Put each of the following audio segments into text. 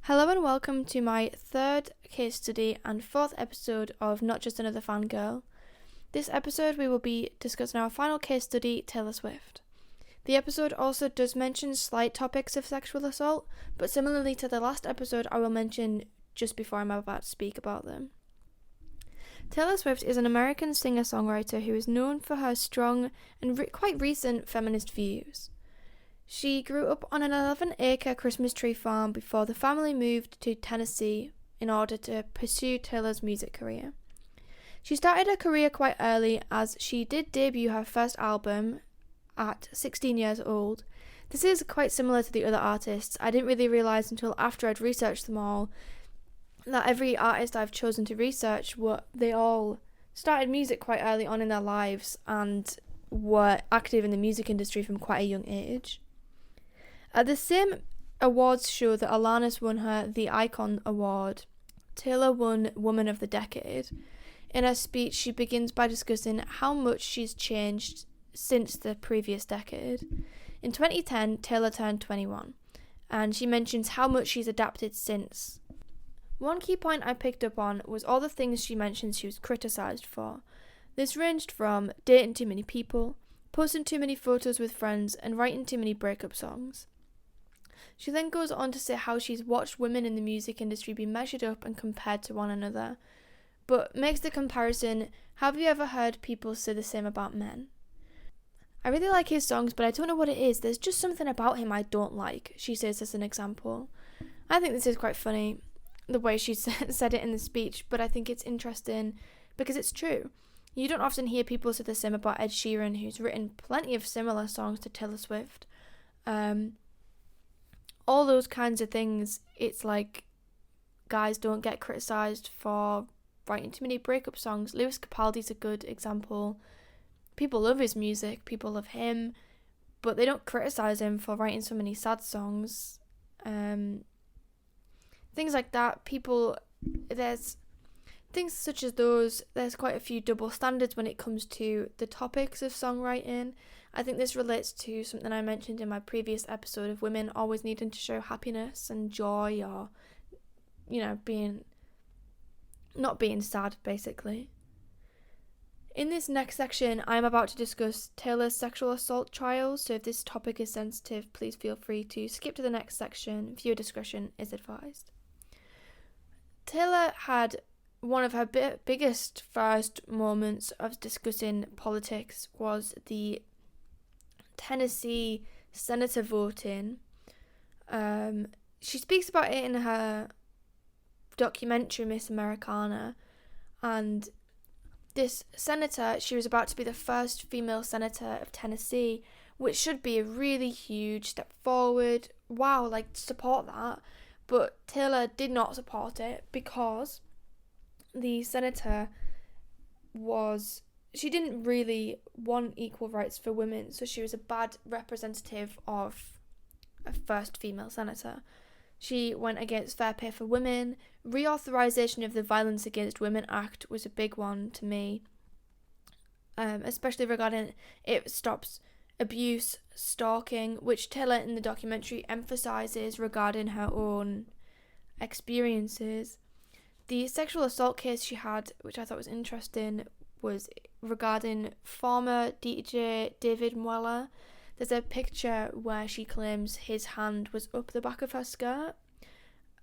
Hello and welcome to my third case study and fourth episode of Not Just Another Fangirl. This episode we will be discussing our final case study, Taylor Swift. The episode also does mention slight topics of sexual assault, but similarly to the last episode I will mention just before I'm about to speak about them. Taylor Swift is an American singer-songwriter who is known for her strong and quite recent feminist views. She grew up on an 11-acre Christmas tree farm before the family moved to Tennessee in order to pursue Taylor's music career. She started her career quite early as she did debut her first album at 16 years old. This is quite similar to the other artists. I didn't really realise until after I'd researched them all that every artist I've chosen to research, they all started music quite early on in their lives and were active in the music industry from quite a young age. At the same awards show that Alanis won her the Icon Award, Taylor won Woman of the Decade. In her speech, she begins by discussing how much she's changed since the previous decade. In 2010, Taylor turned 21, and she mentions how much she's adapted since. One key point I picked up on was all the things she mentioned she was criticised for. This ranged from dating too many people, posting too many photos with friends, and writing too many breakup songs. She then goes on to say how she's watched women in the music industry be measured up and compared to one another, but makes the comparison, have you ever heard people say the same about men? I really like his songs, but I don't know what it is. There's just something about him I don't like, she says as an example. I think this is quite funny, the way she said it in the speech, but I think it's interesting because it's true. You don't often hear people say the same about Ed Sheeran, who's written plenty of similar songs to Taylor Swift. All those kinds of things, it's like guys don't get criticised for writing too many breakup songs. Lewis Capaldi's a good example. People love his music, people love him, but they don't criticise him for writing so many sad songs. Things like that, there's things such as those, there's quite a few double standards when it comes to the topics of songwriting. I think this relates to something I mentioned in my previous episode of women always needing to show happiness and joy or, not being sad, basically. In this next section, I'm about to discuss Taylor's sexual assault trials, so if this topic is sensitive, please feel free to skip to the next section. Viewer discretion is advised. Taylor had one of her biggest first moments of discussing politics was the Tennessee senator voting. She speaks about it in her documentary Miss Americana, and this senator, she was about to be the first female senator of Tennessee, which should be a really huge step forward. Wow, support that. But Taylor did not support it because the senator she didn't really want equal rights for women, so she was a bad representative of a first female senator. She went against fair pay for women. Reauthorization of the Violence Against Women Act was a big one to me, especially regarding it stops abuse, stalking, which Taylor in the documentary emphasizes regarding her own experiences. The sexual assault case she had, which I thought was interesting, was regarding former DJ David Mueller. There's a picture where she claims his hand was up the back of her skirt,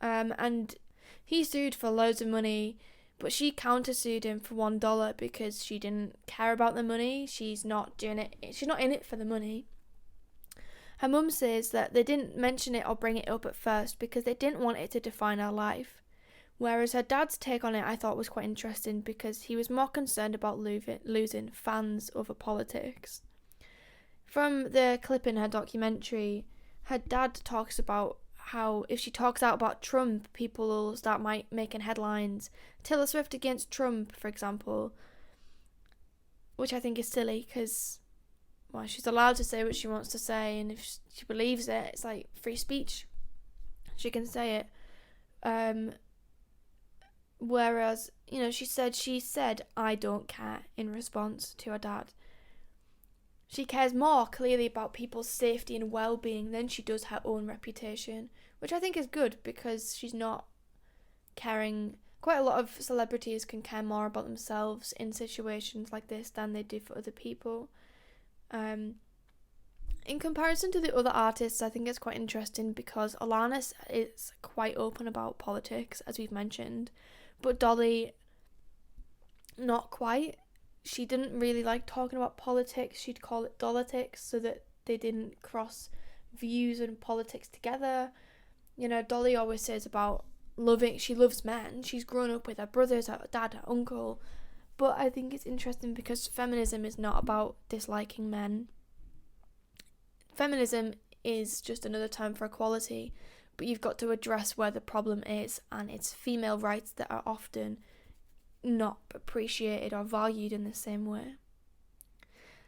and he sued for loads of money, but she countersued him for $1 because she didn't care about the money. She's not in it for the money. Her mum says that they didn't mention it or bring it up at first because they didn't want it to define her life. Whereas her dad's take on it I thought was quite interesting because he was more concerned about losing fans over politics. From the clip in her documentary, her dad talks about how if she talks out about Trump, people will start making headlines. Taylor Swift against Trump, for example, which I think is silly because, well, she's allowed to say what she wants to say, and if she believes it, it's like free speech. She can say it. Whereas, she said, I don't care in response to her dad. She cares more clearly about people's safety and well-being than she does her own reputation, which I think is good because she's not caring. Quite a lot of celebrities can care more about themselves in situations like this than they do for other people. In comparison to the other artists, I think it's quite interesting because Alanis is quite open about politics, as we've mentioned, but Dolly, not quite. She didn't really like talking about politics. She'd call it dolitics so that they didn't cross views and politics together. You know, Dolly always says about she loves men. She's grown up with her brothers, her dad, her uncle. But I think it's interesting because feminism is not about disliking men. Feminism is just another term for equality, but you've got to address where the problem is, and it's female rights that are often not appreciated or valued in the same way.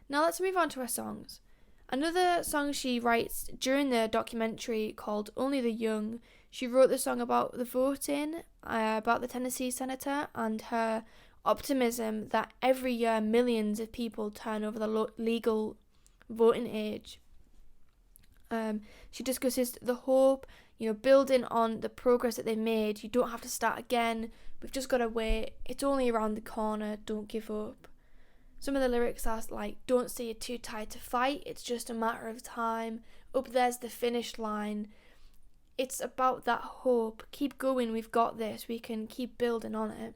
Now let's move on to her songs. Another song she writes during the documentary called Only the Young, she wrote the song about the voting, about the Tennessee senator, and her optimism that every year millions of people turn over the legal voting age. She discusses the hope, building on the progress that they made. You don't have to start again. We've just got to wait. It's only around the corner. Don't give up. Some of the lyrics are like, don't say you're too tired to fight. It's just a matter of time. Up there's the finish line. It's about that hope. Keep going. We've got this. We can keep building on it.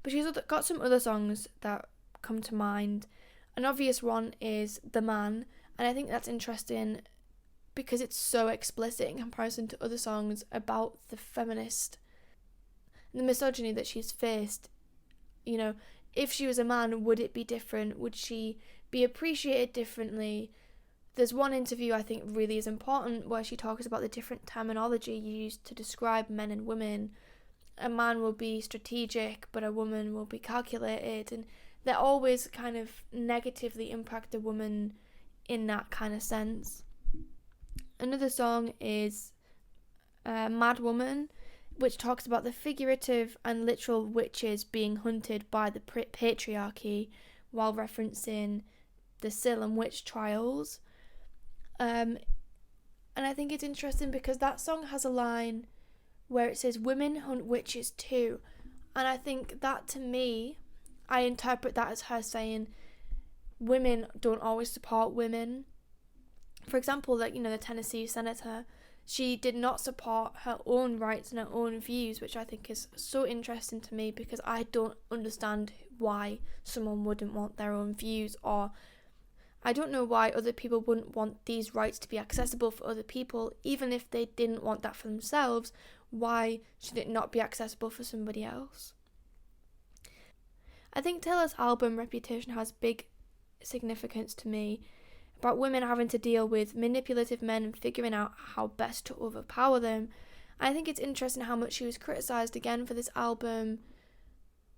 But she's got some other songs that come to mind. An obvious one is The Man. And I think that's interesting because it's so explicit in comparison to other songs about the feminist, the misogyny that she's faced. If she was a man, would it be different? Would she be appreciated differently? There's one interview I think really is important where she talks about the different terminology used to describe men and women. A man will be strategic, but a woman will be calculated, and they always kind of negatively impact a woman in that kind of sense. Another song is Mad Woman, which talks about the figurative and literal witches being hunted by the patriarchy while referencing the Salem witch trials. And I think it's interesting because that song has a line where it says, women hunt witches too. And I think that, to me, I interpret that as her saying women don't always support women. For example, the Tennessee senator, she did not support her own rights and her own views, which I think is so interesting to me because I don't understand why someone wouldn't want their own views, or I don't know why other people wouldn't want these rights to be accessible for other people. Even if they didn't want that for themselves, why should it not be accessible for somebody else? I think Taylor's album Reputation has big significance to me, about women having to deal with manipulative men and figuring out how best to overpower them. I think it's interesting how much she was criticised again for this album,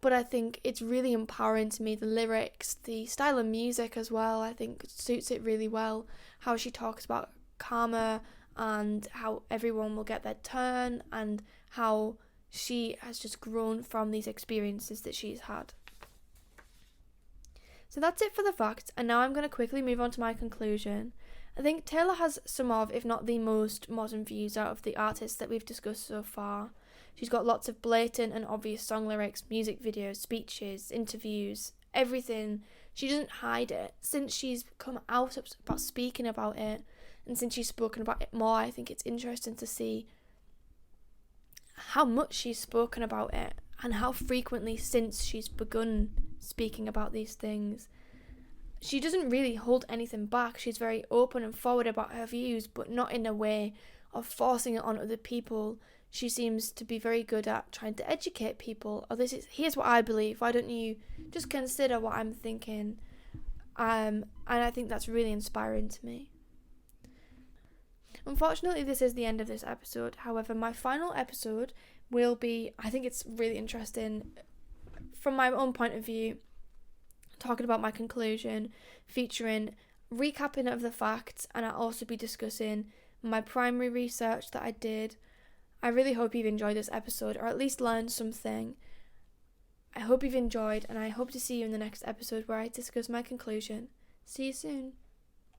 but I think it's really empowering to me. The lyrics, the style of music as well, I think suits it really well. How she talks about karma and how everyone will get their turn, and how she has just grown from these experiences that she's had. So that's it for the facts, and now I'm going to quickly move on to my conclusion. I think Taylor has some of, if not the most, modern views out of the artists that we've discussed so far. She's got lots of blatant and obvious song lyrics, music videos, speeches, interviews, everything. She doesn't hide it. Since she's come out about speaking about it, and since she's spoken about it more, I think it's interesting to see how much she's spoken about it and how frequently since she's begun speaking about these things. She doesn't really hold anything back. She's very open and forward about her views, but not in a way of forcing it on other people. She seems to be very good at trying to educate people. Here's what I believe. Why don't you just consider what I'm thinking? And I think that's really inspiring to me. Unfortunately, this is the end of this episode. However, my final episode will be, I think it's really interesting from my own point of view, talking about my conclusion, featuring recapping of the facts, and I'll also be discussing my primary research that I did. I really hope you've enjoyed this episode, or at least learned something. I hope you've enjoyed, and I hope to see you in the next episode where I discuss my conclusion. See you soon.